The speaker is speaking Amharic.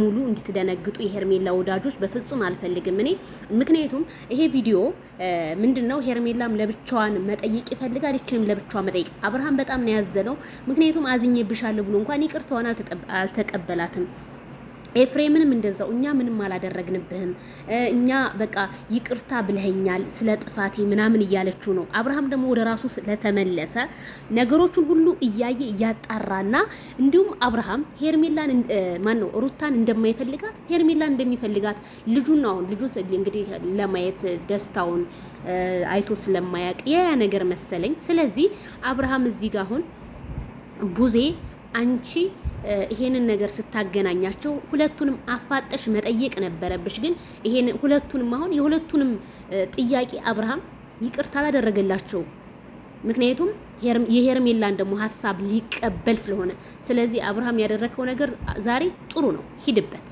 ሙሉ እንድትደነግጡ የሄርሜላ ወዳጆች በፍጹም አልፈልግም እኔ። ምክንያቱም ይሄ ቪዲዮ ምንድነው ሄርሜላም ለብቻዋን መጠየቅ ይፈልጋል፣ ይችንም ለብቻዋ መጠየቅ። አብርሃም በጣም ነው ያዘነው። ምክንያቱም አዝኜብሻለሁ ብሎ እንኳን ይቅርታዋን አልተቀበላትም። ኤፍሬምንም እንደዛው እኛ ምንም አላደረግንብህም፣ እኛ በቃ ይቅርታ ብለኸኛል ስለ ጥፋቴ ምናምን እያለችው ነው። አብርሃም ደግሞ ወደ ራሱ ስለተመለሰ ነገሮቹን ሁሉ እያየ እያጣራና እንዲሁም አብርሃም ሄርሜላን ማነው ሩታን እንደማይፈልጋት ሄርሜላን እንደሚፈልጋት ልጁን አሁን ልጁን እንግዲህ ለማየት ደስታውን አይቶ ስለማያውቅ ያ ነገር መሰለኝ። ስለዚህ አብርሃም እዚህ ጋር አሁን ቡዜ አንቺ ይሄንን ነገር ስታገናኛቸው ሁለቱንም አፋጠሽ መጠየቅ ነበረብሽ። ግን ይሄን ሁለቱንም አሁን የሁለቱንም ጥያቄ አብርሃም ይቅርታ አላደረገላቸው። ምክንያቱም የሄርሜላን ደግሞ ሀሳብ ሊቀበል ስለሆነ። ስለዚህ አብርሃም ያደረከው ነገር ዛሬ ጥሩ ነው፣ ሂድበት።